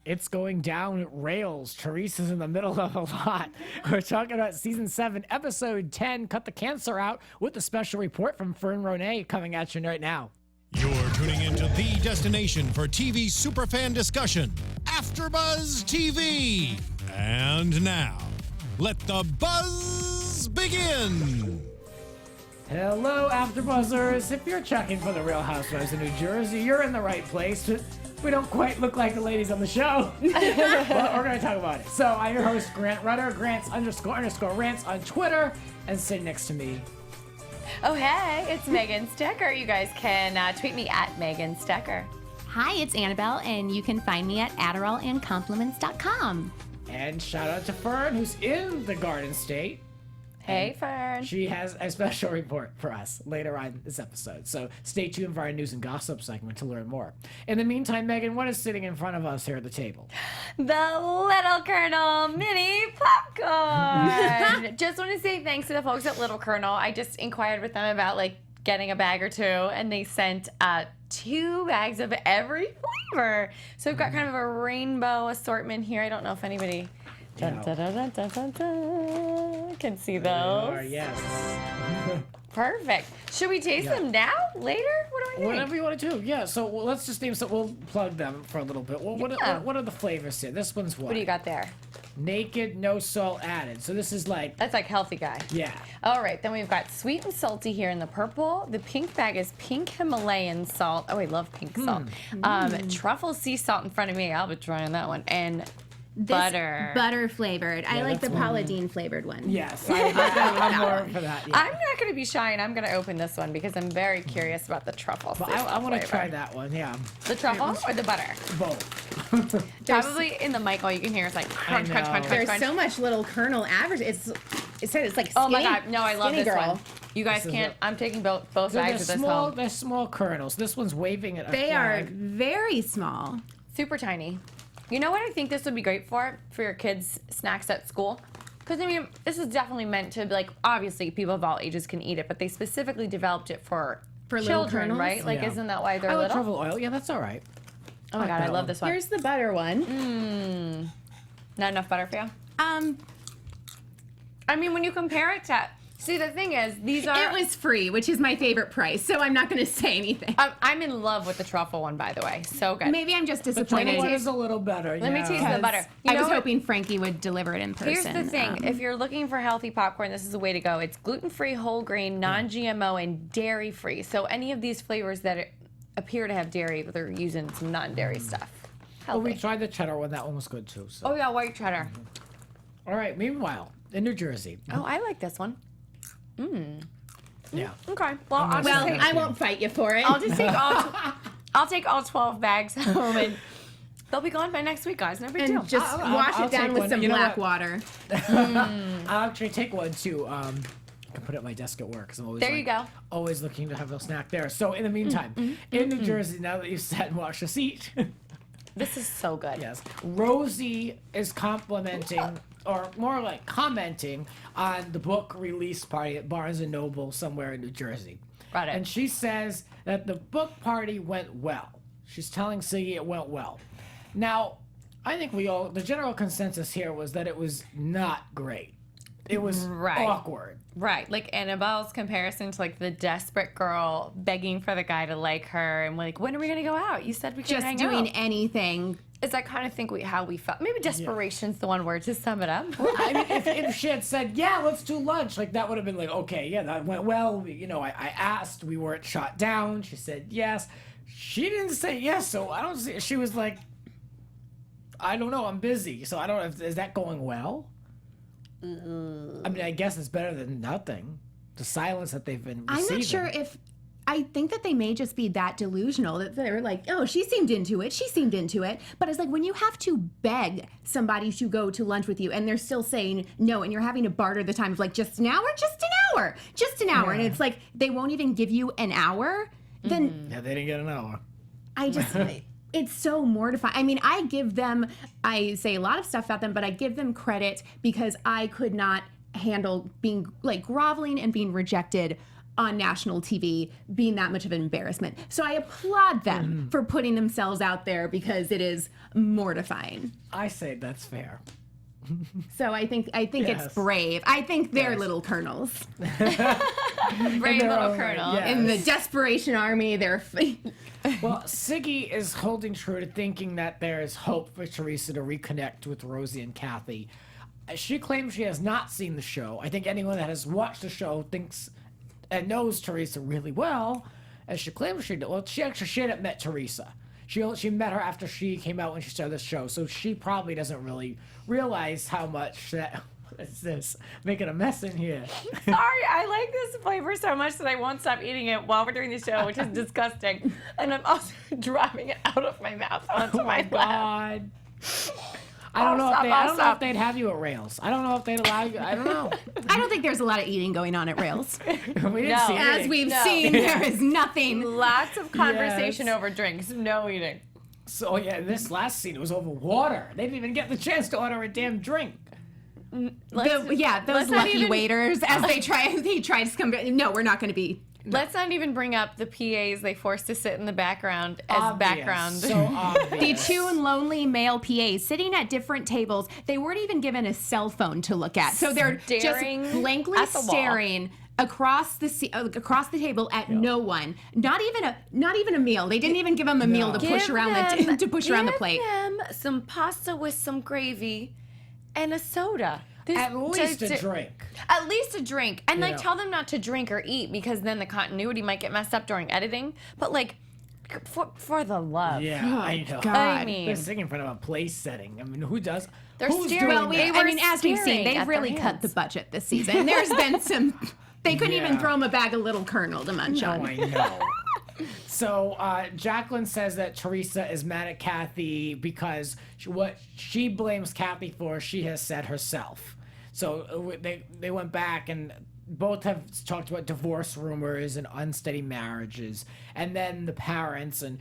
It's going down rails. Teresa's in the middle of a lot. We're talking about season 7, episode 10, Cut the Cancer Out, with a special report from Fern Ronay coming at you right now. You're tuning into the destination for TV superfan discussion, AFTERBUZZ TV. And now, let the buzz begin. Hello, AfterBuzzers. If you're checking for the Real Housewives of New Jersey, you're in the right place. We don't quite look like the ladies on the show, but we're going to talk about it. So I'm your host, Grant Rutter, Grants__Rants on Twitter, and sitting next to me. Oh, hey, it's Megan Stecher. You guys can tweet me at Megan Stecher. Hi, it's AnnaBelle, and you can find me at AdderallAndCompliments.com. And shout out to Fern, who's in the Garden State. Hey, Fern. She has a special report for us later on this episode. So stay tuned for our news and gossip segment to learn more. In the meantime, Megan, what is sitting in front of us here at the table? The Little Kernel mini popcorn. Just want to say thanks to the folks at Little Kernel. I just inquired with them about getting a bag or two, and they sent 2 bags of every flavor. So we've got kind of a rainbow assortment here. I don't know if anybody can see those. Yes. Perfect. Should we taste them now? Later? What do I think? Whatever you want to do. Yeah, so let's just name some. We'll plug them for a little bit. What are the flavors here? This one's what? What do you got there? Naked, no salt added. So this is That's like healthy guy. Yeah. All right, then we've got sweet and salty here in the purple. The pink bag is pink Himalayan salt. Oh, I love pink salt. Truffle sea salt in front of me. I'll be trying that one. And butter. Butter flavored. I like the Paula Deen flavored one. Yes, I'm more for that. Yeah. I'm not going to be shy, and I'm going to open this one because I'm very curious about the truffle. But I want to try that one, yeah. The truffle or the butter? Both. Probably in the mic, all you can hear is like crunch, crunch, crunch, crunch, There's crunch. so much Little Kernel average. It said it's like skinny. Oh my God, no, I love this girl. one. You guys can't, I'm taking both bags of this small, home. they're small kernels. This one's waving at a They are flag. very small. Super tiny. You know what I think this would be great for your kids' snacks at school? Because, I mean, this is definitely meant to be, obviously people of all ages can eat it, but they specifically developed it for little children, kernels? right? Yeah. Isn't that why they're I like little? truffle oil. Yeah, that's all right. Oh my God, I love this one. Here's the butter one. Not enough butter for you? I mean, when you compare it to... See, the thing is, these are... It was free, which is my favorite price, so I'm not going to say anything. I'm in love with the truffle one, by the way. So good. Maybe I'm just The disappointed. truffle one is a little better. Let me taste the butter. You I know was what? hoping Frankie would deliver it in person. Here's the thing. If you're looking for healthy popcorn, this is the way to go. It's gluten-free, whole grain, non-GMO, and dairy-free. So any of these flavors that appear to have dairy, they're using some non-dairy stuff. Well, we Healthy. tried the cheddar one. That one was good, too. So. Oh, yeah, white cheddar. All right, meanwhile, in New Jersey. Oh, I like this one. Yeah. Okay. Well, I'll just well, take, I won't fight you for it. I'll just take all. I'll take all 12 bags home, and they'll be gone by next week, guys. No big deal. and just wash I'll it down take with one. some You know black what? water. I'll actually take one, too. I can put it at my desk at work because I'm always There you go. always looking to have a snack there. So in the meantime, in New Jersey, now that you've sat and watched the seat, This is so good. yes, Rosie is complimenting, or more like commenting, on the book release party at Barnes & Noble somewhere in New Jersey. Got it. And she says that the book party went well. She's telling Siggy it went well. Now, I think the general consensus here was that it was not great. It was Right. awkward. Right, like AnnaBelle's comparison to the desperate girl begging for the guy to like her, and when are we gonna go out? You said we could Just hang doing out. anything. Is I kind of think how we felt. Maybe desperation's the one word to sum it up. I mean, if she had said, yeah, let's do lunch, that would have been okay, yeah, that went well. I asked, we weren't shot down. She said yes. She didn't say yes, so I don't see. She was like, I don't know, I'm busy. So I don't know, is that going well? I mean, I guess it's better than nothing. The silence that they've been receiving. I'm not sure if... I think that they may just be that delusional that they're like, oh, she seemed into it. She seemed into it. But it's like when you have to beg somebody to go to lunch with you and they're still saying no, and you're having to barter the time of just an hour, just an hour, just an hour. Yeah. And it's like they won't even give you an hour. Then Yeah, they didn't get an hour. I just... It's so mortifying. I mean, I say a lot of stuff about them, but I give them credit because I could not handle being groveling and being rejected on national TV being that much of an embarrassment. So I applaud them for putting themselves out there because it is mortifying. I say that's fair. So I think Yes. it's brave. I think they're Yes. little colonels. Brave their little own right, colonel. yeah. In the desperation army, they're Well, Siggy is holding true to thinking that there is hope for Teresa to reconnect with Rosie and Kathy. She claims she has not seen the show. I think anyone that has watched the show thinks and knows Teresa really well, as she claims she did. Well, she hadn't met Teresa. She met her after she came out when she started the show, so she probably doesn't really realize how much that. What is this? Making a mess in here. Sorry, I like this flavor so much that I won't stop eating it while we're doing the show, which is disgusting. And I'm also dropping it out of my mouth onto Oh my my lap. God. I don't know Stop. if they'd have you at Rails. I don't know if they'd allow you. I don't know. I don't think there's a lot of eating going on at Rails. We didn't No. see As anything. we've No. seen, there is nothing. Lots of conversation Yes. over drinks, no eating. So yeah, this last scene was over water. They didn't even get the chance to order a damn drink. Those let's not lucky even- waiters, as they try to come. No, we're not going to be. Let's not even bring up the PAs they forced to sit in the background as Obvious. background. So The obvious. two lonely male PAs sitting at different tables. They weren't even given a cell phone to look at, so they're Staring just blankly at the wall. staring across the table at no one. Not even a meal. They didn't even give them a meal to push around the plate. Give them some pasta with some gravy and a soda. At least a drink. At least a drink. And like Yeah. tell them not to drink or eat because then the continuity might get messed up during editing. But like for the love. Yeah, I know. God. I mean, They're sitting in front of a place setting. I mean, who does? They're who's staring. doing Well, that? They were as we've seen, staring they've at really their cut the hands. budget this season. There's been some. They couldn't even Yeah. throw them a bag of Little Kernel to munch Oh, on. I know. So Jacqueline says that Teresa is mad at Kathy because what she blames Kathy for, she has said herself. So they went back and both have talked about divorce rumors and unsteady marriages, and then the parents and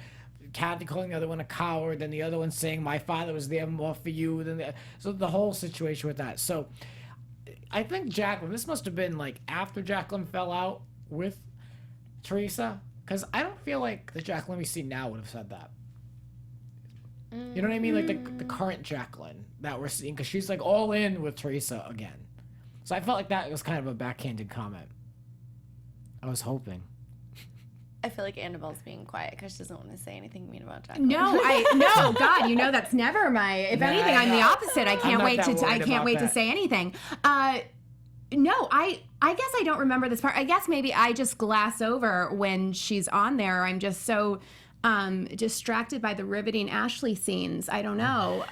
Kathy calling the other one a coward, and the other one saying my father was there more for you than so the whole situation with that. So I think Jacqueline, this must have been like after Jacqueline fell out with Teresa, because I don't feel like the Jacqueline we see now would have said that. You know what I mean? Like the current Jacqueline that we're seeing, because she's like all in with Teresa again. So I felt like that was kind of a backhanded comment. I was hoping. I feel like Annabelle's being quiet because she doesn't want to say anything mean about Jacqueline. No, God, that's never my. If Nah, anything, I'm the no. opposite. I can't not wait that to. I worried can't about wait to that. say anything. No, I guess I don't remember this part. I guess maybe I just glass over when she's on there. I'm just so distracted by the riveting Ashley scenes. I don't know.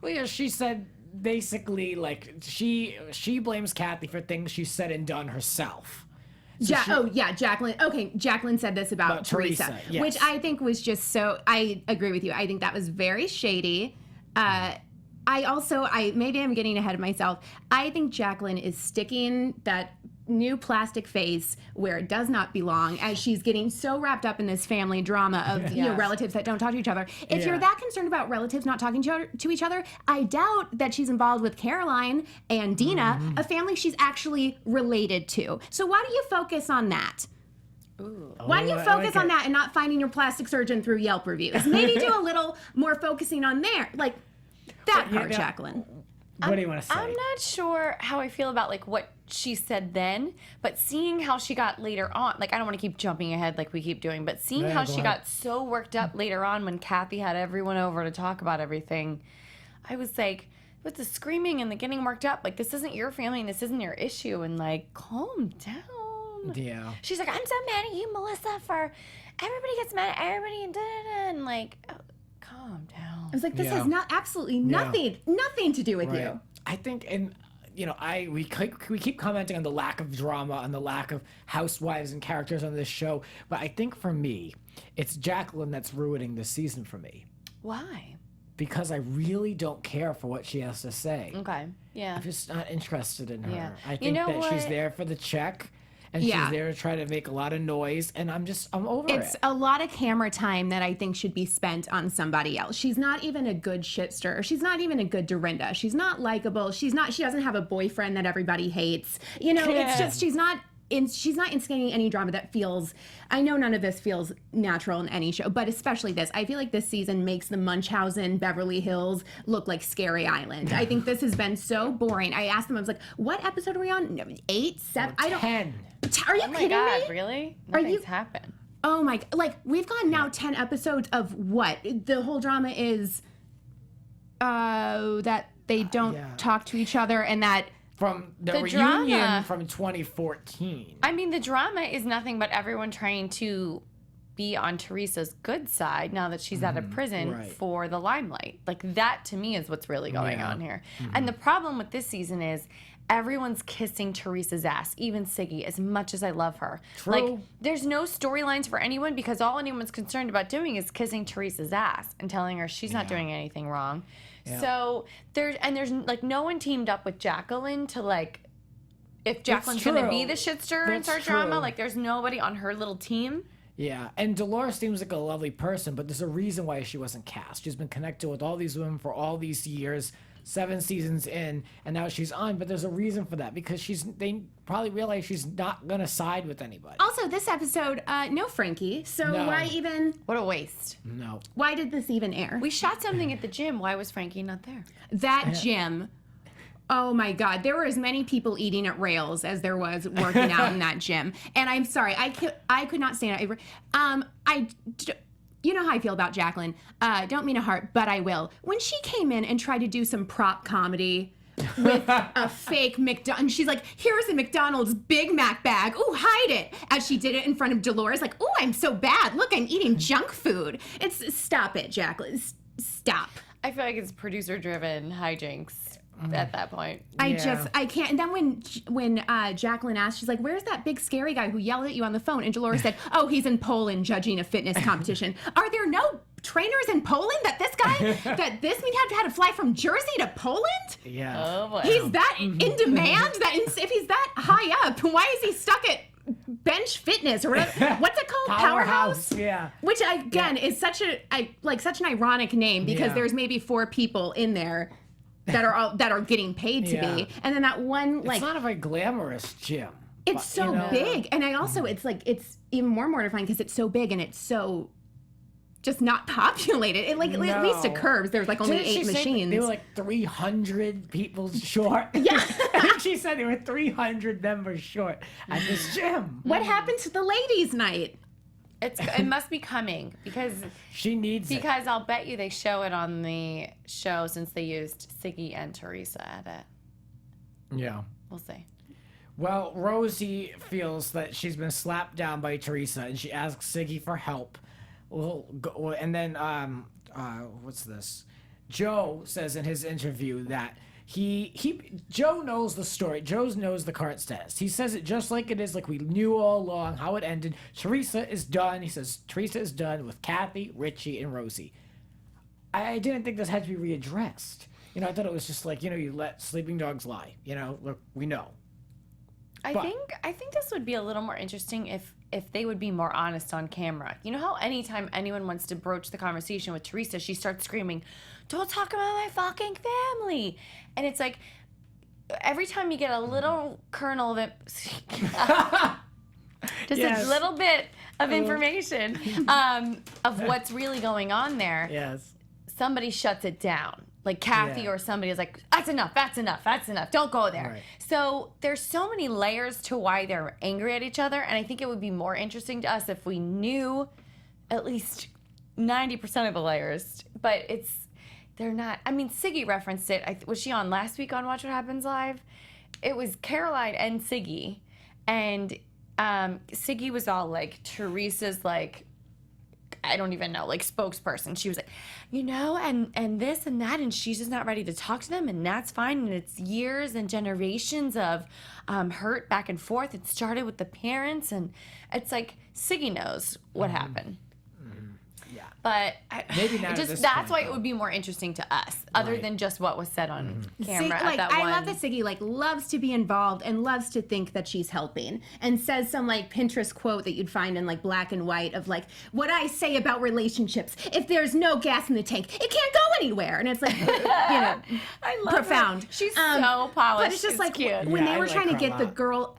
Well, yeah, she said basically like she blames Kathy for things she said and done herself. Jacqueline. Okay, Jacqueline said this about Teresa, Teresa, yes. which I think was just so. I agree with you. I think that was very shady. Maybe I'm getting ahead of myself. I think Jacqueline is sticking that new plastic face where it does not belong, as she's getting so wrapped up in this family drama of relatives that don't talk to each other. If you're that concerned about relatives not talking to each other, I doubt that she's involved with Caroline and Dina, a family she's actually related to. So why do you focus on that? Why do you focus on that and not finding your plastic surgeon through Yelp reviews? Maybe do a little more focusing on there, like that part, yeah. Jacqueline. What do you want to say? I'm not sure how I feel about like what she said then, but seeing how she got later on, like I don't want to keep jumping ahead like we keep doing, but seeing how she got so worked up later on when Kathy had everyone over to talk about everything, I was like, with the screaming and the getting worked up, like this isn't your family and this isn't your issue, and like calm down. Yeah. She's like, I'm so mad at you, Melissa, for everybody gets mad at everybody and and like, oh, calm down. I was like, this Yeah. has absolutely nothing to do with Right. you. I think, and we keep commenting on the lack of drama, on the lack of housewives and characters on this show, but I think for me, it's Jacqueline that's ruining this season for me, Why? because I really don't care for what she has to say. Okay. Yeah. I'm just not interested in her. Yeah. I You think know that she's what? there for the check, and Yeah. she's there to try to make a lot of noise, and I'm over It's it. a lot of camera time that I think should be spent on somebody else. She's not even a good shitster. She's not even a good Dorinda. She's not likable. She doesn't have a boyfriend that everybody hates. It's just, she's not she's not instigating any drama that feels. I know none of this feels natural in any show, but especially this. I feel like this season makes the Munchausen Beverly Hills look like Scary Island. I think this has been so boring. I asked them, I was like, "What episode are we on? 8, 7? I don't." 10. Are you Oh my kidding God, me? really? Are Nothing's you- happened. Oh my! Like we've gone now 10 episodes of what? The whole drama is that they don't talk to each other and that. From the reunion drama. from 2014. I mean, the drama is nothing but everyone trying to be on Teresa's good side now that she's out of prison right. for the limelight. Like, that to me is what's really going on here. And the problem with this season is everyone's kissing Teresa's ass, even Siggy, as much as I love her. True. Like, there's no storylines for anyone because all anyone's concerned about doing is kissing Teresa's ass and telling her she's not doing anything wrong. Yeah. So there's like no one teamed up with Jacqueline to like if Jacqueline's gonna true. be the shit stirrer and That's start drama, true. like there's nobody on her little team. Yeah, and Dolores seems like a lovely person, but there's a reason why she wasn't cast. She's been connected with all these women for all these years, 7 seasons in, and now she's on. But there's a reason for that because they probably realize she's not gonna side with anybody. Also, this episode, no Frankie. So No. why even? What a waste. No. Why did this even air? We shot something at the gym. Why was Frankie not there? That gym. Oh my God, there were as many people eating at Rails as there was working out in that gym. And I'm sorry, I could not stand it. You know how I feel about Jacqueline. Don't mean a heart, but I will. When she came in and tried to do some prop comedy with a fake McDonald's, she's like, "Here's a McDonald's Big Mac bag. Ooh, hide it." As she did it in front of Dolores, like, "Ooh, I'm so bad. Look, I'm eating junk food." Stop it, Jacqueline. Stop. I feel like it's producer-driven hijinks at that point. I can't. And then when Jacqueline asked, she's like, "Where's that big scary guy who yelled at you on the phone?" And Dolores said, "Oh, he's in Poland judging a fitness competition." Are there no trainers in Poland that this mean had to fly from Jersey to Poland? Yeah. Oh boy. He's that in demand? If he's that high up, why is he stuck at Bench Fitness or whatever? What's it called? Powerhouse? Yeah. Which again is such an ironic name because Yeah. there's maybe 4 people in there that are getting paid to Yeah. be, and then that one It's not a very glamorous gym. it's but, so you know, big, and I also it's even more mortifying because it's so big and it's so just not populated. It at least at Curbs there's like only Didn't she 8 say machines. They were like 300 people short. Yeah. I think she said they were 300 members short at this gym. What happened to the ladies' night? It must be coming because She needs it. I'll bet you they show it on the show since they used Siggy and Teresa at it. Yeah. We'll see. Well, Rosie feels that she's been slapped down by Teresa, and she asks Siggy for help. And then what's this? Joe says in his interview that Joe knows the story. Joe knows the current status. He says it just like it is, like we knew all along how it ended. Teresa is done. He says Teresa is done with Kathy, Richie, and Rosie. I didn't think this had to be readdressed. I thought it was just like, you let sleeping dogs lie. Look, we know. I think this would be a little more interesting if they would be more honest on camera. You know how anytime anyone wants to broach the conversation with Teresa, she starts screaming, "Don't talk about my fucking family." And it's like every time you get a little kernel of it, just Yes. a little bit of information of what's really going on there, Yes. somebody shuts it down. Like Kathy Yeah. or somebody is like, that's enough, that's enough, that's enough. Don't go there. Right. So there's so many layers to why they're angry at each other. And I think it would be more interesting to us if we knew at least 90% of the layers. But they're not. I mean, Siggy referenced it. Was she on last week on Watch What Happens Live? It was Caroline and Siggy. And Siggy was all like, Teresa's like, I don't even know, like spokesperson. She was like, and this and that, and she's just not ready to talk to them, and that's fine. And it's years and generations of hurt back and forth. It started with the parents, and it's like Siggy knows what happened. Yeah. But Maybe not at this that's point, why though. it would be more interesting to us, other Right. than just what was said on camera Sig- at that I one. love that Siggy loves to be involved and loves to think that she's helping and says some Pinterest quote that you'd find in black and white of what I say about relationships. If there's no gas in the tank, it can't go anywhere. And it's I love profound. her. She's so polished. But it's just cute. when Yeah, they I were like trying to her a get the lot. girl.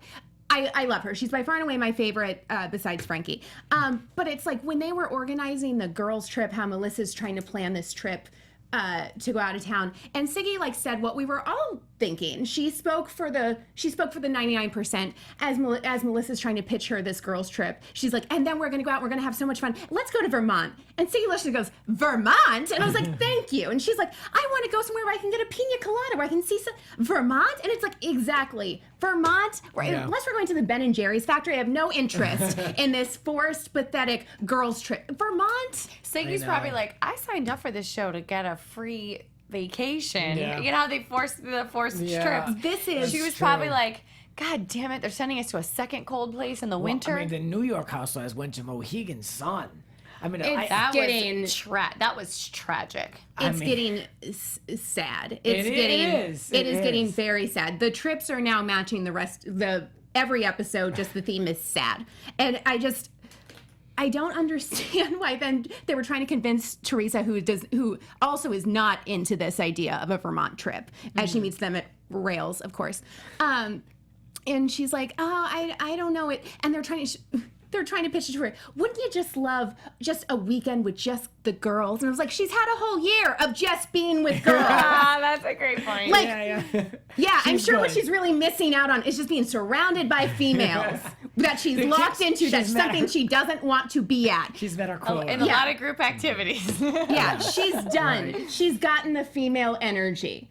I love her. She's by far and away my favorite, besides Frankie. But it's like when they were organizing the girls' trip, how Melissa's trying to plan this trip to go out of town, and Siggy like said what we were all thinking. She spoke for the 99% as Melissa's trying to pitch her this girls' trip. She's like, and then we're gonna go out. We're gonna have so much fun. Let's go to Vermont. And Siggy literally goes, Vermont? And I was like, thank you. And she's like, I want to go somewhere where I can get a pina colada, where I can see some Vermont. And it's like, exactly, Vermont. Unless we're going to the Ben and Jerry's factory, I have no interest in this forced, pathetic girls' trip. Vermont. Siggy's probably like, I signed up for this show to get a free vacation. Yeah. You know how they forced trips? She was probably like, God damn it, they're sending us to a second cold place in the winter. I mean, the New York Housewives went to Mohegan Sun. I mean, that was tragic. It's getting sad. It is getting very sad. The trips are now matching the rest. Every episode, just the theme is sad, and I don't understand why then they were trying to convince Teresa, who also is not into this idea of a Vermont trip, as she meets them at Rails, of course. And she's like, oh, I don't know it. And they're trying to pitch it to her. Wouldn't you just love just a weekend with just the girls? And I was like, she's had a whole year of just being with girls. That's a great point. Like, yeah, I'm sure what she's really missing out on is just being surrounded by females that she's locked into. That's something she doesn't want to be at. She's met her quota. In a lot of group activities. Yeah, she's done. Right. She's gotten the female energy.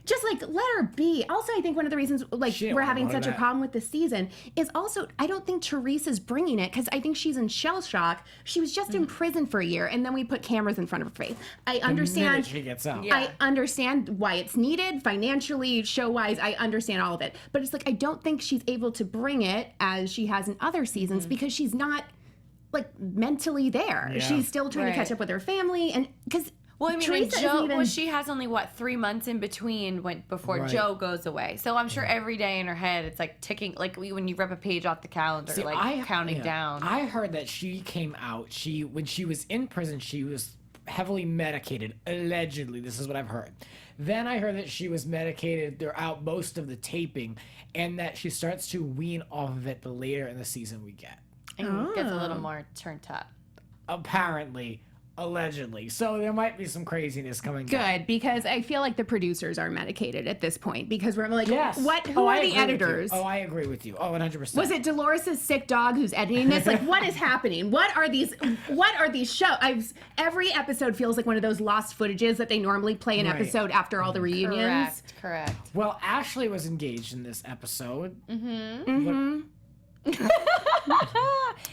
Just like let her be. Also, I think one of the reasons we're having such a problem with this season is also I don't think Teresa's bringing it because I think she's in shell shock. She was just in prison for a year, and then we put cameras in front of her face. I understand. She gets out. Yeah. I understand why it's needed financially, show-wise. I understand all of it, but it's like I don't think she's able to bring it as she has in other seasons because she's not like mentally there. Yeah. She's still trying to catch up with her family, and because. Well, I mean, Teresa she has only 3 months in between before Joe goes away. So I'm sure every day in her head it's like ticking, like when you rip a page off the calendar, counting down. I heard that she came out. When she was in prison, she was heavily medicated. Allegedly, this is what I've heard. Then I heard that she was medicated throughout most of the taping, and that she starts to wean off of it the later in the season we get. And gets a little more turned up. Apparently. Allegedly. So there might be some craziness coming down. Good, because I feel like the producers are medicated at this point because we're like, who are the editors? Oh, I agree with you. Oh, 100%. Was it Dolores' sick dog who's editing this? Like, what is happening? What are these shows? Every episode feels like one of those lost footages that they normally play an episode after all the reunions. Correct. Well, Ashley was engaged in this episode.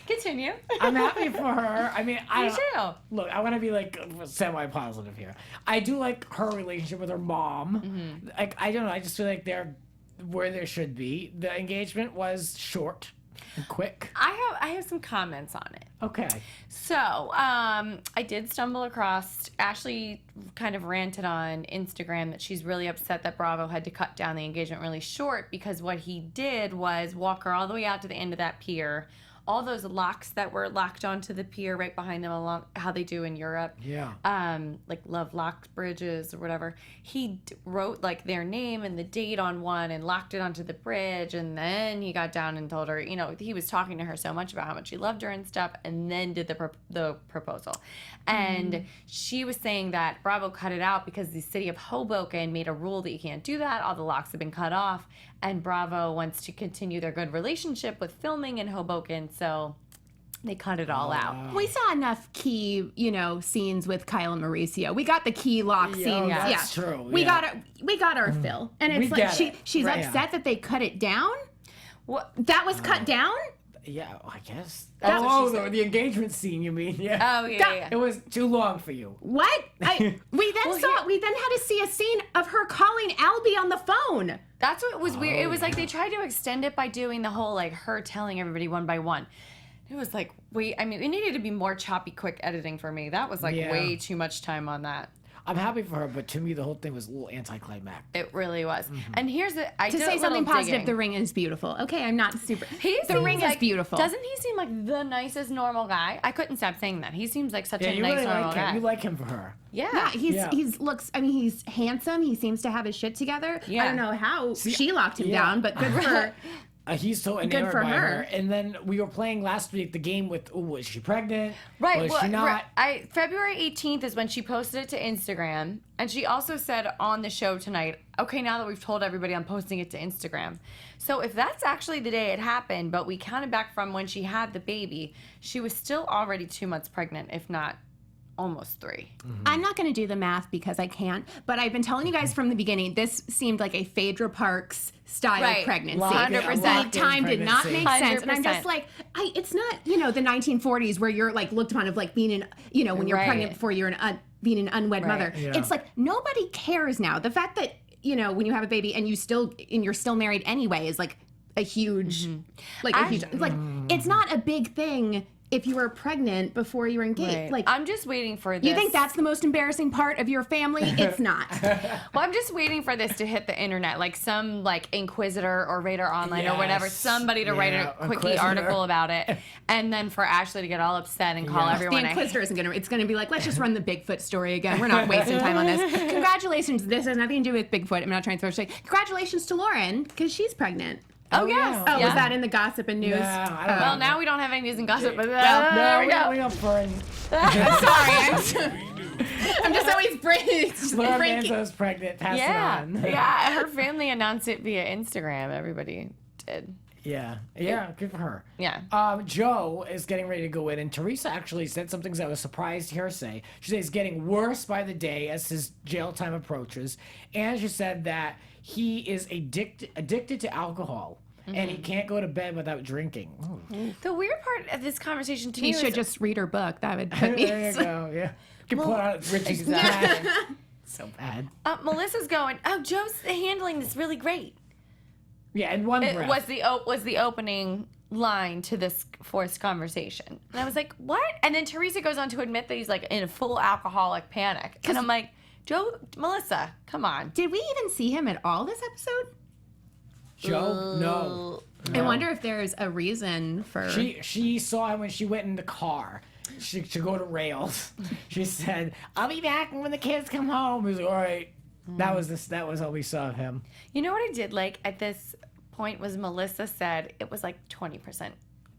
Continue. I'm happy for her. I mean, Me too. Look, I want to be like semi-positive here. I do like her relationship with her mom. Like, I don't know. I just feel like they're where they should be. The engagement was short and quick. I have some comments on it. Okay. So, I did stumble across, Ashley kind of ranted on Instagram that she's really upset that Bravo had to cut down the engagement really short because what he did was walk her all the way out to the end of that pier. All those locks that were locked onto the pier right behind them, along how they do in Europe. Yeah. Like love locked bridges or whatever. He wrote like their name and the date on one and locked it onto the bridge. And then he got down and told her, you know, he was talking to her so much about how much he loved her and stuff, and then did the proposal. And she was saying that Bravo cut it out because the city of Hoboken made a rule that you can't do that. All the locks have been cut off. And Bravo wants to continue their good relationship with filming in Hoboken, so they cut it all out. We saw enough key, scenes with Kyle and Mauricio. We got the key lock scenes. That's true. We got our fill. And it's like she's upset that they cut it down? What? That was cut down? Yeah, I guess. The engagement scene, you mean? Yeah. Oh, yeah. It was too long for you. What? We then had to see a scene of her calling Albie on the phone. That's what was weird. It was like they tried to extend it by doing the whole like her telling everybody one by one. It was like, it needed to be more choppy, quick editing for me. That was like way too much time on that. I'm happy for her, but to me, the whole thing was a little anticlimactic. It really was. And here's to say something positive, The Ring is beautiful. Okay, I'm not super. The Ring is beautiful. Doesn't he seem like the nicest normal guy? I couldn't stop saying that. He seems like such a nice normal guy. You like him for her. Yeah. He's handsome. He seems to have his shit together. Yeah. I don't know how she locked him down, but good for her. He's so enamored for by her. her. And then we were playing last week the game with, was she pregnant? Right. Was well, she not? February 18th is when she posted it to Instagram. And she also said on the show tonight, okay, now that we've told everybody, I'm posting it to Instagram. So if that's actually the day it happened, but we counted back from when she had the baby, she was still already 2 months pregnant, if not almost 3. I'm not going to do the math because I can't, but I've been telling you guys from the beginning, this seemed like a Phaedra Parks style pregnancy. 100%. The time did not make sense. And I'm 100%. just like, it's not, the 1940s where you're like looked upon of like being in, when you're pregnant before you're being an unwed mother. Yeah. It's like nobody cares now. The fact that, when you have a baby and you're still married anyway is like a huge, it's not a big thing if you were pregnant before you were engaged. Right. Like, I'm just waiting for this. you think that's the most embarrassing part of your family? It's not. Well, I'm just waiting for this to hit the internet, like some Inquisitor or Radar Online or whatever, somebody to write a quickie Inquisitor. article about it, and then for Ashley to get all upset and call everyone. The Inquisitor isn't going to. It's going to be like, let's just run the Bigfoot story again. We're not wasting time on this. Congratulations. This has nothing to do with Bigfoot. I'm not trying to throw shade. Congratulations to Lauren because she's pregnant. Oh, yes. Oh, Yeah. was that in the gossip and news? No, I don't know. Well, now we don't have any news and gossip, but No, we go. we got Ferns. I'm sorry. I'm just always Laura breaking. Manzo's pregnant. Pass Yeah, it on. yeah. Her family announced it via Instagram. Everybody did. Yeah, good for her. Yeah. Joe is getting ready to go in, and Teresa actually said some things I was surprised to hear her say. She said it's getting worse by the day as his jail time approaches, and she said that he is addicted to alcohol, and he can't go to bed without drinking. The weird part of this conversation to me You was should just read her book. That would put me. There you go. Yeah, you can put on Richie's Exactly. So bad. Melissa's going, oh, Joe's handling this really great. Yeah, in one It breath. was the opening line to this forced conversation. And I was like, what? And then Teresa goes on to admit that he's like in a full alcoholic panic. And I'm like, Melissa, come on. Did we even see him at all this episode? Joe, no. I wonder if there's a reason for. She saw him when she went in the car. To go to Rails. She said, "I'll be back when the kids come home." He was like, "All right." That was all we saw of him. You know what I did like at this point was Melissa said it was like 20%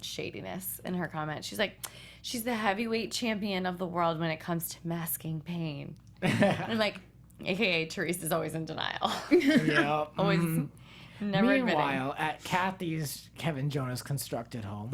shadiness in her comment. She's like, she's the heavyweight champion of the world when it comes to masking pain. And I'm like, AKA Teresa's always in denial. Yeah. Always never admitting. Meanwhile, at Kathy's Kevin Jonas constructed home.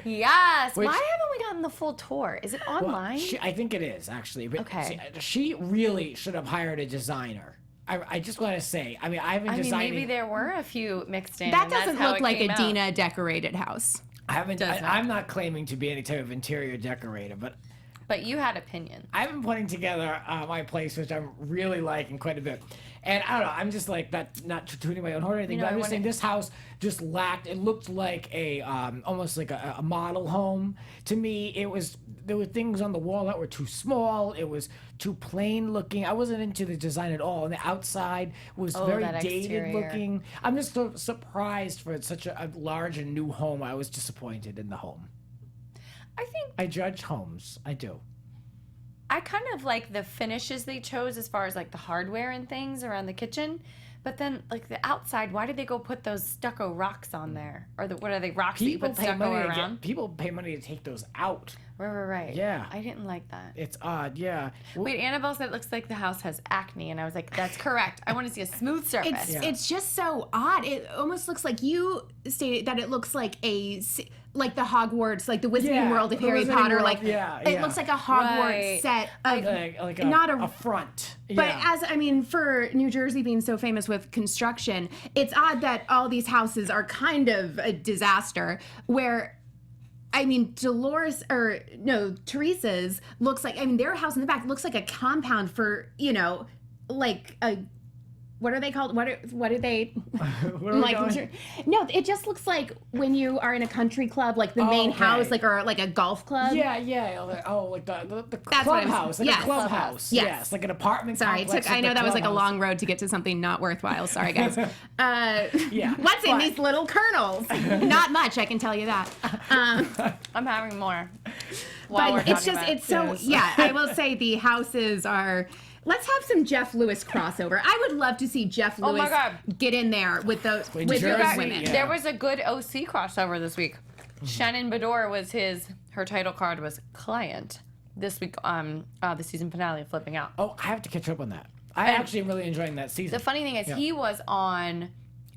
Yes. Which- Why haven't we gotten the full tour? Is it online? I think it is, actually. But Okay. she really should have hired a designer. I just want to say, I've been designing. maybe there were a few mixed in. that and that's doesn't how look it like came a out. Dina decorated house. I'm not claiming to be any type of interior decorator, but you had opinion. I've been putting together my place, which I'm really liking quite a bit. And I don't know, I'm just like, not tooting my own horn or anything, You know, but I'm I just saying wanna- this house just lacked, it looked like a, almost like a model home. To me, there were things on the wall that were too small, it was too plain looking. I wasn't into the design at all. And the outside was very that dated exterior. looking. I'm just so surprised for such a large and new home. I was disappointed in the home. I think I judge homes, I do. I kind of like the finishes they chose as far as like the hardware and things around the kitchen. But then like the outside, why did they go put those stucco rocks on there? Or what are they, rocks that you put stucco around? People pay money to take those out. Right. Yeah. I didn't like that. It's odd, yeah. Wait, Annabelle said it looks like the house has acne, and I was like, that's correct. I want to see a smooth surface. It's just so odd. It almost looks like you stated that it looks like like the Hogwarts, like the Wizarding World of the Harry Wizarding Potter. World, Like it looks like a Hogwarts Right. set of like not a front. But Yeah. for New Jersey being so famous with construction, it's odd that all these houses are kind of a disaster. Where, Teresa's looks like, their house in the back looks like a compound for, like a, what are they called? What are they? Where are we going? No, it just looks like when you are in a country club, like the main okay. house, or like a golf club. Yeah. Like the That's what I'm- clubhouse, like yes. a clubhouse. Yes. Yes, like an apartment. Sorry, complex I with know the that was like a clubhouse. long road to get to something not worthwhile. Sorry, guys. Yeah. What's in but- these little kernels? Not much, I can tell you that. I'm having more. While we're But it's talking just, about it. it's so, Yes. yeah, I will say the houses are, let's have some Jeff Lewis crossover. I would love to see Jeff Oh Lewis my God. get in there with those Jersey, women. yeah. There was a good OC crossover this week. Shannon Bedore was her title card was client this week. The season finale of Flipping Out. Oh, I have to catch up on that. I actually am really enjoying that season. The funny thing is, he was on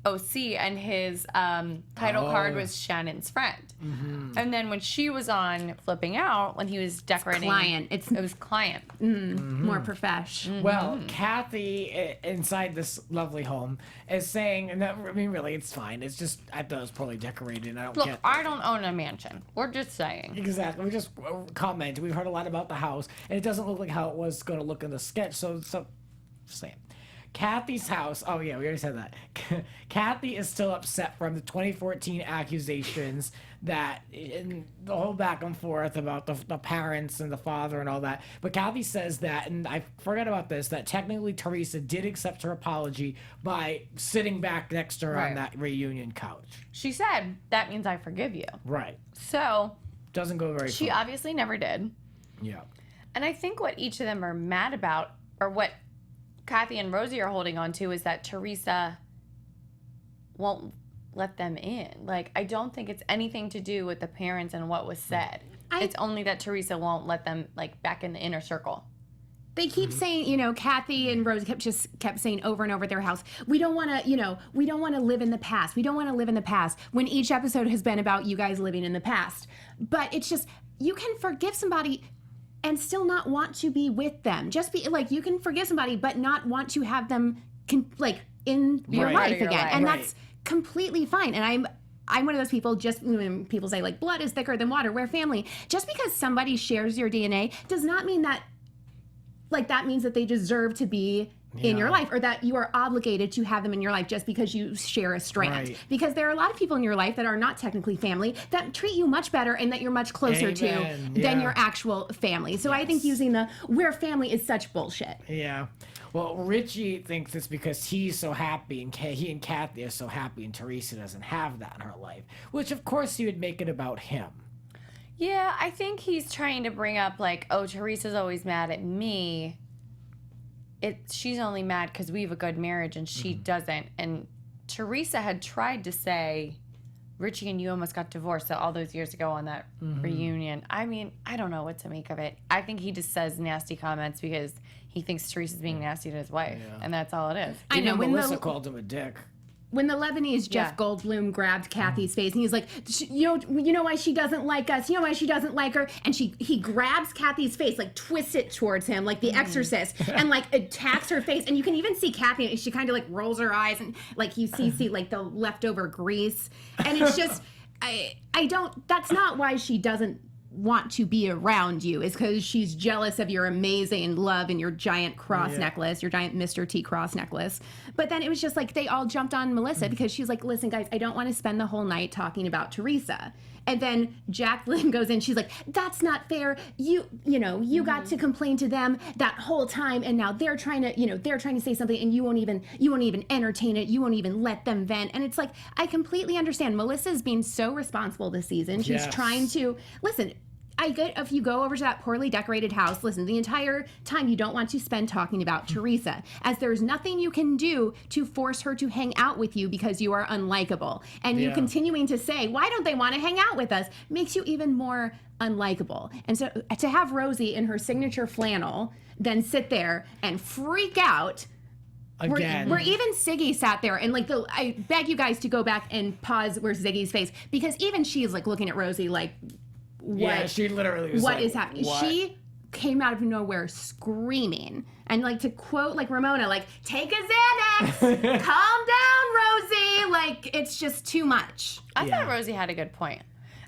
OC, and his title card was Shannon's friend. And then when she was on Flipping Out, when he was decorating, client. It was client. More profesh. Well, Kathy inside this lovely home is saying, and that, I mean, really, it's fine. It's just I thought it was poorly decorated. And I don't Look, get. I don't own a mansion. We're just saying. Exactly. We just comment. We've heard a lot about the house, and it doesn't look like how it was going to look in the sketch. So just saying. Kathy's house. Oh yeah, we already said that. Kathy is still upset from the 2014 accusations that in the whole back and forth about the parents and the father and all that. But Kathy says that, and I forgot about this, that technically Teresa did accept her apology by sitting back next to her on that reunion couch. She said, "That means I forgive you." Right. So Doesn't go very she far. obviously never did. Yeah. And I think what each of them are mad about, or what Kathy and Rosie are holding on to, is that Teresa won't let them in. Like, I don't think it's anything to do with the parents and what was said. It's only that Teresa won't let them, like, back in the inner circle. They keep saying, you know, Kathy and Rosie kept saying over and over at their house, we don't want to, you know, we don't want to live in the past. We don't want to live in the past. When each episode has been about you guys living in the past. But it's just, you can forgive somebody and still not want to be with them. Just be like, you can forgive somebody, but not want to have them in your life again. And that's completely fine. And I'm one of those people, just when people say like blood is thicker than water, we're family. Just because somebody shares your DNA does not mean that, like, that means that they deserve to be in your life, or that you are obligated to have them in your life just because you share a strand. Right. Because there are a lot of people in your life that are not technically family that treat you much better and that you're much closer to than your actual family. So I think using the "we're family" is such bullshit. Yeah. Well, Richie thinks it's because he's so happy, and he and Kathy are so happy, and Teresa doesn't have that in her life. Which, of course, he would make it about him. Yeah, I think he's trying to bring up, like, oh, Teresa's always mad at me. She's only mad because we have a good marriage and she doesn't. And Teresa had tried to say, Richie and you almost got divorced all those years ago on that reunion. I mean, I don't know what to make of it. I think he just says nasty comments because he thinks Teresa's being nasty to his wife. And that's all it is. I know. Even Melissa called him a dick. When the Lebanese Jeff Goldblum grabbed Kathy's face and he's like, you know why she doesn't like us? You know why she doesn't like her? And he grabs Kathy's face, like twists it towards him, like The Exorcist, and like attacks her face. And you can even see Kathy, she kind of like rolls her eyes and like you see like the leftover grease. And it's just, that's not why she doesn't want to be around you, is because she's jealous of your amazing love and your giant cross necklace, your giant Mr. T cross necklace. But then it was just like they all jumped on Melissa because she's like, listen guys, I don't want to spend the whole night talking about Teresa. And then Jacqueline goes in, she's like, that's not fair. You got to complain to them that whole time, and now they're trying to say something, and you won't even entertain it. You won't even let them vent. And it's like, I completely understand. Melissa's being so responsible this season. She's trying to listen. I get if you go over to that poorly decorated house, listen, the entire time you don't want to spend talking about Teresa, as there's nothing you can do to force her to hang out with you because you are unlikable. And you continuing to say, why don't they want to hang out with us, makes you even more unlikable. And so to have Rosie in her signature flannel then sit there and freak out. Again. Where even Siggy sat there and like I beg you guys to go back and pause where Ziggy's face, because even she's like looking at Rosie like, what? Yeah, she literally was what like, is happening? What? She came out of nowhere screaming. And like to quote like Ramona, like, take a Xanax, calm down, Rosie. Like, it's just too much. I thought Rosie had a good point.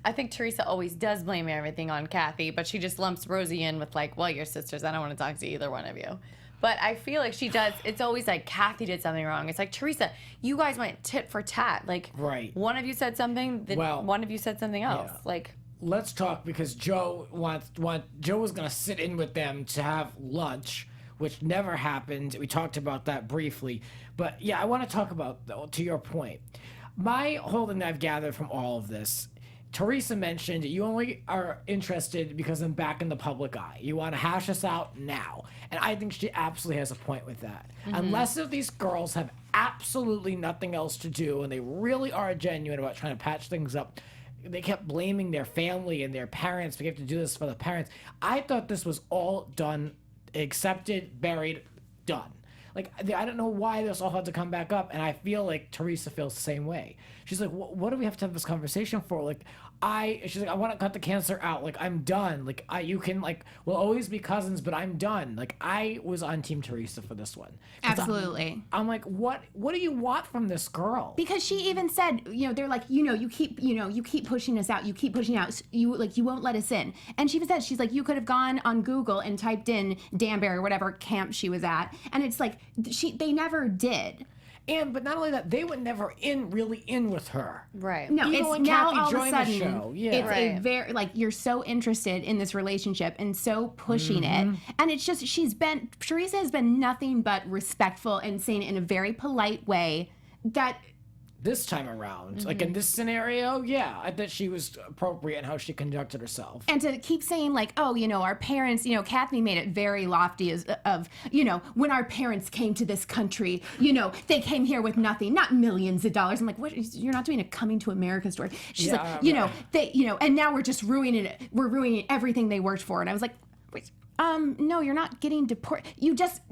I think Teresa always does blame everything on Kathy, but she just lumps Rosie in with like, well, you're sisters. I don't want to talk to either one of you. But I feel like she does. It's always like Kathy did something wrong. It's like, Teresa, you guys went tit for tat. Like, one of you said something, then one of you said something else. Yeah. Like, let's talk, because Joe was gonna sit in with them to have lunch, which never happened. We talked about that briefly, but yeah, I want to talk about, to your point, my whole thing that I've gathered from all of this Teresa mentioned you only are interested because I'm back in the public eye. You want to hash us out now. And I think she absolutely has a point with that. Unless if these girls have absolutely nothing else to do and they really are genuine about trying to patch things up, they kept blaming their family and their parents. We have to do this for the parents. I thought this was all done, accepted, buried, done. Like, I don't know why this all had to come back up, and I feel like Teresa feels the same way. She's like, what do we have to have this conversation for? Like, she's like, I want to cut the cancer out. Like, I'm done. Like, you can, like, we'll always be cousins, but I'm done. Like, I was on Team Teresa for this one. Absolutely. I'm like, what do you want from this girl? Because she even said, they're like, you keep pushing us out. You keep pushing out. You won't let us in. And she even said, she's like, you could have gone on Google and typed in Danbury or whatever camp she was at. And it's like, they never did. But not only that, they were never really in with her. Right. No, Even it's when now Kathy all of a joined the sudden, show. Yeah. it's a Right. very, like, you're so interested in this relationship and so pushing it. And it's just, Teresa has been nothing but respectful and saying it in a very polite way that... This time around, like in this scenario, yeah, I thought she was appropriate in how she conducted herself. And to keep saying like, oh, our parents, Kathy made it very lofty when our parents came to this country, they came here with nothing, not millions of dollars. I'm like, what? You're not doing a Coming to America story. She's like, and now we're just ruining it. We're ruining everything they worked for. And I was like, wait. No, you're not getting deported.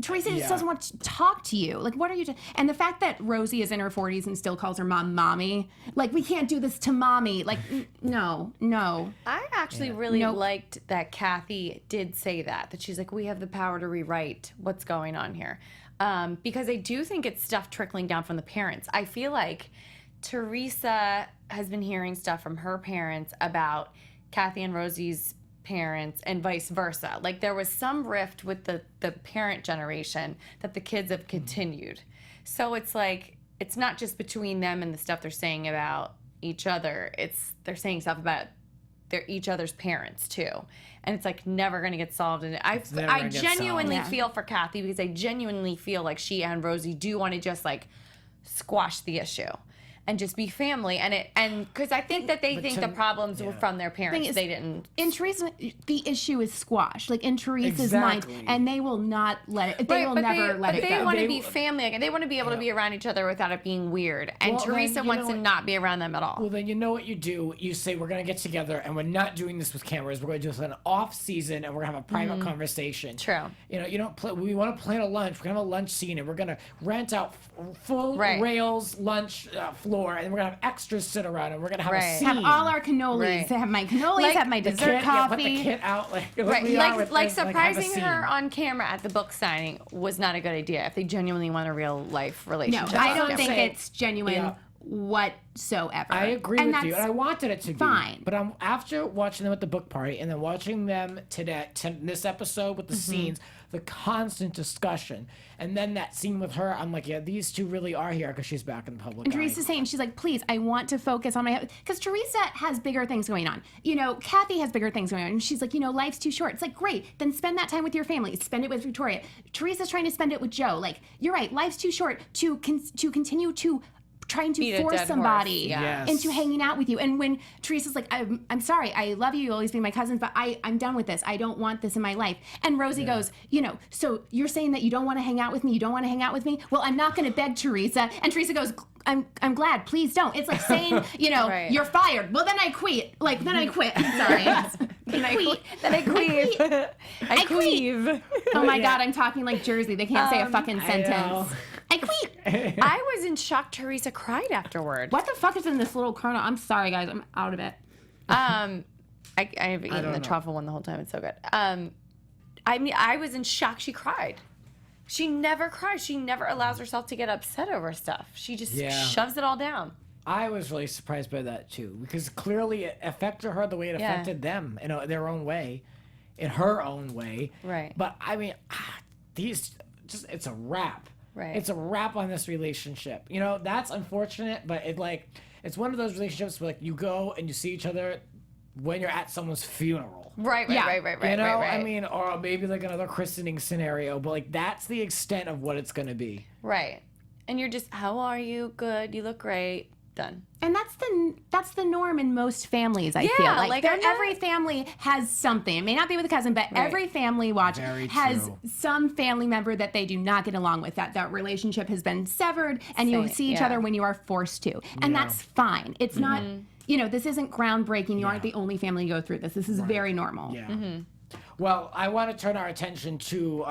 Teresa just doesn't want to talk to you. Like, what are you and the fact that Rosie is in her 40s and still calls her mom mommy, like, we can't do this to mommy. Like, no. I actually really liked that Kathy did say that she's like, we have the power to rewrite what's going on here. Because I do think it's stuff trickling down from the parents. I feel like Teresa has been hearing stuff from her parents about Kathy and Rosie's parents and vice versa. Like, there was some rift with the parent generation that the kids have continued. So it's like, it's not just between them and the stuff they're saying about each other. They're saying stuff about each other's parents too. And it's like never going to get solved. And I genuinely feel for Kathy, because I genuinely feel like she and Rosie do want to just like squash the issue and just be family. And because I think that they think the problems were from their parents. They didn't. In Teresa, the issue is squashed. Like, in Teresa's mind, and they will not let it. They will never let it go. They want to be family. Like, they want to be able to be around each other without it being weird. And Teresa wants to not be around them at all. Well, then you know what you do. You say, we're going to get together, and we're not doing this with cameras. We're going to do this in an off season, and we're going to have a private conversation. True. You don't play. We want to plan a lunch. We're going to have a lunch scene, and we're going to rent out full rails lunch floor, and we're going to have extras sit around, and we're going to have a scene. Have all our cannolis. Have my cannolis, have my dessert coffee. Put the kid out. Like surprising her on camera at the book signing was not a good idea if they genuinely want a real life relationship. No, I don't think it's genuine whatsoever. I agree with you, and I wanted it to be. Fine. But after watching them at the book party and then watching them today, this episode with the scenes, the constant discussion, and then that scene with her, I'm like, yeah, these two really are here because she's back in the public. And Teresa's saying, she's like, please, I want to focus on my, because Teresa has bigger things going on. Kathy has bigger things going on. And she's like, life's too short. It's like, great, then spend that time with your family. Spend it with Victoria. Teresa's trying to spend it with Joe. Like, you're right, life's too short to continue to trying to force somebody into hanging out with you. And when Teresa's like, I'm sorry, I love you, you'll always be my cousin, but I'm done with this. I don't want this in my life. And Rosie goes, so you're saying that you don't want to hang out with me? You don't want to hang out with me? Well, I'm not going to beg Teresa. And Teresa goes, I'm glad. Please don't. It's like saying, you're fired. Well, then I quit. Then I quit. I'm sorry. Then I quit. Then I quit. I quit. Oh my God, I'm talking like Jersey. They can't say a fucking sentence. I quit. I was in shock. Teresa cried afterward. What the fuck is in this little kernel? I'm sorry, guys. I'm out of it. I have eaten the truffle one the whole time. It's so good. I was in shock. She cried. She never cries. She never allows herself to get upset over stuff. She just shoves it all down. I was really surprised by that too, because clearly it affected her the way it affected them in their own way, in her own way. Right. But I mean, it's a wrap. Right. It's a wrap on this relationship. That's unfortunate, but it's one of those relationships where you go and you see each other when you're at someone's funeral. Right. I mean, or maybe like another christening scenario, but that's the extent of what it's going to be. Right. And you're just, how are you? Good. You look great. done. And that's the norm in most families, I feel. Like every family has something. It may not be with a cousin, but every family has some family member that they do not get along with. That relationship has been severed, and you see each other when you are forced to. And that's fine. It's not, this isn't groundbreaking. You aren't the only family to go through this. This is very normal. Yeah. Well, I want to turn our attention to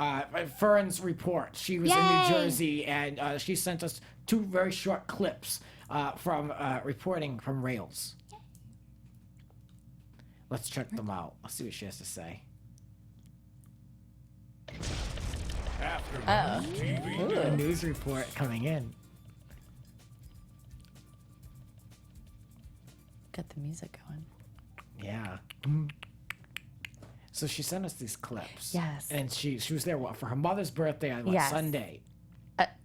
Ferns Reports. She was in New Jersey, and she sent us 2 very short clips from reporting from Rails. Let's check them out. Let's see what she has to say. AfterBuzz TV. A news report coming in. Get the music going. Yeah. So she sent us these clips. Yes. And she was there for her mother's birthday on Sunday.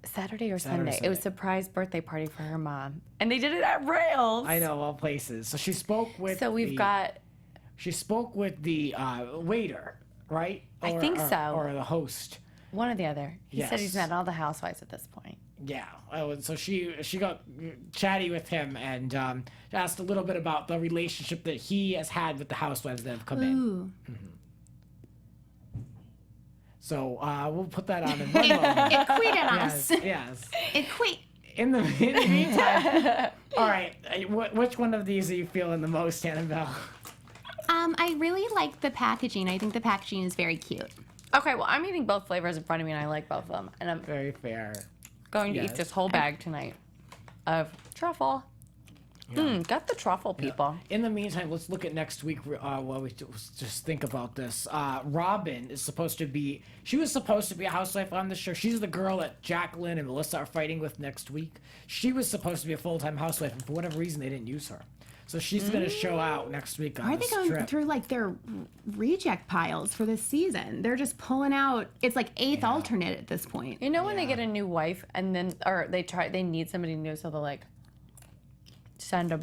Saturday or Sunday. It was a surprise birthday party for her mom. And they did it at Rails. I know, all places. So she spoke with She spoke with the waiter, right? I think so. Or the host. One or the other. He said he's met all the housewives at this point. Yeah. So she got chatty with him and asked a little bit about the relationship that he has had with the housewives that have come in. So we'll put that on in one moment. It tweeted us. Yes. It tweet. In the meantime, all right. Which one of these are you feeling the most, AnnaBelle? I really like the packaging. I think the packaging is very cute. Okay, well, I'm eating both flavors in front of me, and I like both of them. And I'm Very fair. going to eat this whole bag tonight of truffle. Got the truffle, people. In the meantime, let's look at next week while we just think about this. Robin is supposed to be, she was supposed to be a housewife on the show. She's the girl that Jacqueline and Melissa are fighting with next week. She was supposed to be a full-time housewife, and for whatever reason, they didn't use her. So she's going to show out next week on Are they going through like their reject piles for this season? They're just pulling out. It's like 8th alternate at this point. You know when they get a new wife and then, or they need somebody new, so they'll like send a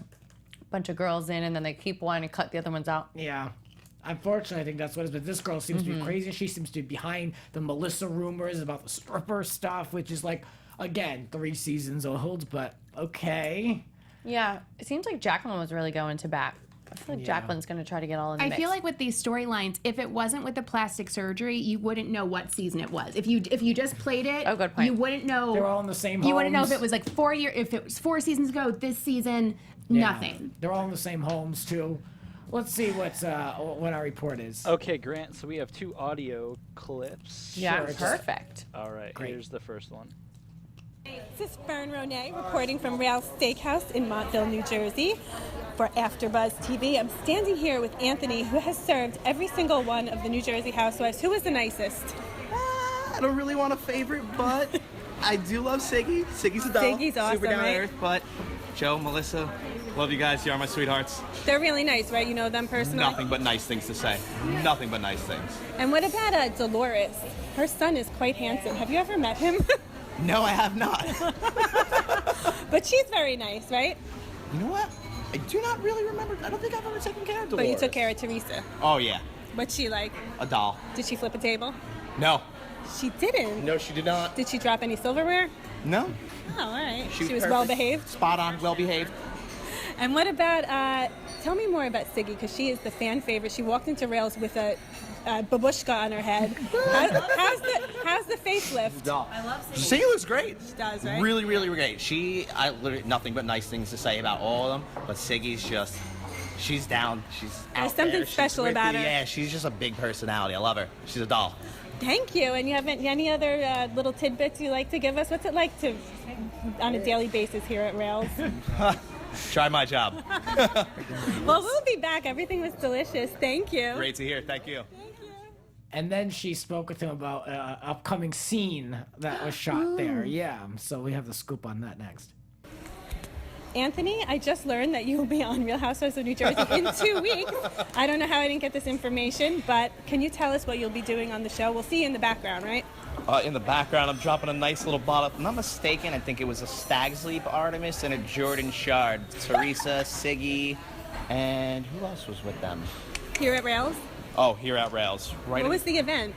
bunch of girls in and then they keep one and cut the other ones out. Yeah. Unfortunately, I think that's what it is. But this girl seems to be crazy. She seems to be behind the Melissa rumors about the stripper stuff, which is like, again, 3 seasons old, but okay. Yeah, it seems like Jacqueline was really going to bat. I feel like Jacqueline's going to try to get all in the mix. I feel like with these storylines, if it wasn't with the plastic surgery, you wouldn't know what season it was. If you just played it, good point. You wouldn't know. They're all in the same homes. You wouldn't know if it was like 4 years, if it was 4 seasons ago, this season, nothing. They're all in the same homes too. Let's see what our report is. Okay, Grant, so we have 2 audio clips. Yeah, perfect. All right, here's the first one. This is Fern Ronay reporting from Real Steakhouse in Montville, New Jersey for AfterBuzz TV. I'm standing here with Anthony, who has served every single one of the New Jersey housewives. Who was the nicest? I don't really want a favorite, but I do love Siggy. Siggy's a doll. Siggy's awesome, Super down to right? earth, but Joe, Melissa, love you guys. You are my sweethearts. They're really nice, right? You know them personally? Nothing but nice things to say. Nothing but nice things. And what about Dolores? Her son is quite handsome. Have you ever met him? No, I have not. But she's very nice, right? You know what? I do not really remember. I don't think I've ever taken care of Dolores. But you took care of Teresa. Oh, yeah. What's she like? A doll. Did she flip a table? No. She didn't. No, she did not. Did she drop any silverware? No. Oh, all right. She was perfect. well behaved. Spot on, well behaved. And what about, tell me more about Siggy, because she is the fan favorite. She walked into Rails with a babushka on her head. How's the facelift? I love Siggy. Siggy looks great. She does, right? Really, really great. I literally nothing but nice things to say about all of them, but Siggy's just, she's down. She's out There's something there. She's special about witty. her. Yeah, she's just a big personality. I love her. She's a doll. Thank you. And you have any other little tidbits you like to give us? What's it like to, on a daily basis here at Rails? Try my job. Well, we'll be back. Everything was delicious. Thank you. Great to hear. Thank you. And then she spoke with him about an upcoming scene that was shot there. Yeah, so we have the scoop on that next. Anthony, I just learned that you will be on Real Housewives of New Jersey in 2 weeks. I don't know how I didn't get this information, but can you tell us what you'll be doing on the show? We'll see you in the background, right? In the background, I'm dropping a nice little bottle. If I'm not mistaken, I think it was a Stag's Leap Artemis and a Jordan Shard. Teresa, Siggy, and who else was with them? Here at Rails? Oh, here at Rails. What was the event?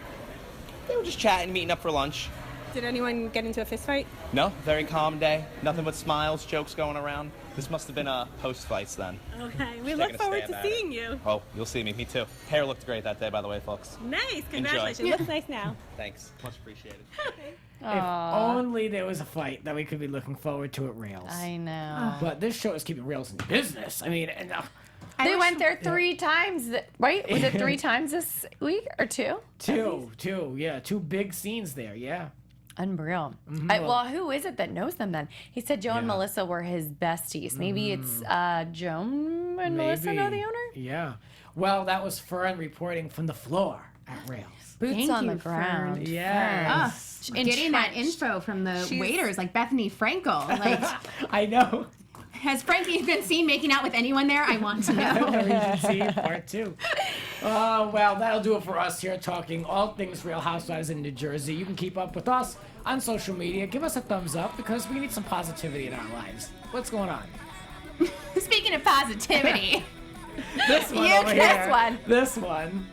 They were just chatting, meeting up for lunch. Did anyone get into a fist fight? No, very calm day. Nothing but smiles, jokes going around. This must have been post-fights then. Okay, we Taking look a forward stab to at it. seeing you. Oh, you'll see me. Me too. Hair looked great that day, by the way, folks. Nice, congratulations. Looks nice now. Thanks. Much appreciated. If only there was a fight that we could be looking forward to at Rails. I know. But this show is keeping Rails in business. I mean, and, They went there 3 times, right? Was it 3 times this week or 2? two, yeah, 2 big scenes there, yeah. Unreal. Well, who is it that knows them then? He said Joe and Melissa were his besties. Maybe it's Joe and Melissa know the owner? Yeah. Well, that was Fern reporting from the floor at Rails. Boots Thank on you, the ground. Fern. Yes. Getting that Entrenched. info from the waiters, like Bethany Frankel. Like, I know. has Frankie been seen making out with anyone there? I want to know. Regency Part 2. Oh, well, that'll do it for us here talking all things Real Housewives in New Jersey. You can keep up with us on social media. Give us a thumbs up because we need some positivity in our lives. What's going on? Speaking of positivity, This one You over this here. one. This one.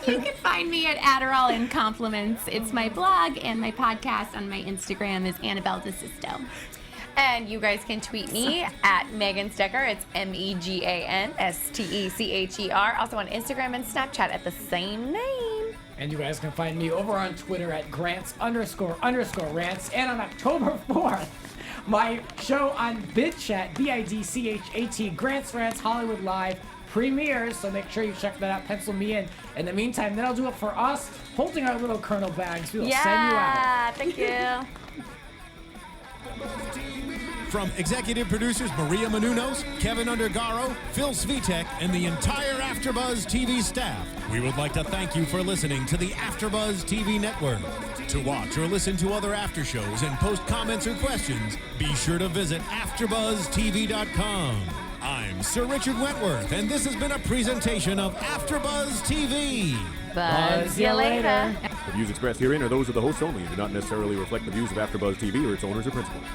you can find me at Adderall and Compliments. It's my blog, and my podcast on my Instagram is AnnaBelle DeSisto. And you guys can tweet me at Megan Stecher. It's MEGANSTECHER. Also on Instagram and Snapchat at the same name. And you guys can find me over on Twitter at Grants__rants. And on October 4th, my show on BidChat, BIDCHAT, Grants Rants Hollywood Live premieres. So make sure you check that out. Pencil me in. In the meantime, that'll do it for us. Holding our little Kernel bags, we will send you out. Thank you. From executive producers Maria Menounos, Kevin Undergaro, Phil Svitek, and the entire AfterBuzz TV staff, we would like to thank you for listening to the AfterBuzz TV network. To watch or listen to other after shows and post comments or questions, be sure to visit AfterBuzzTV.com. I'm Sir Richard Wentworth, and this has been a presentation of AfterBuzz TV. Buzz you later. The views expressed herein are those of the hosts only and do not necessarily reflect the views of AfterBuzz TV or its owners or principals.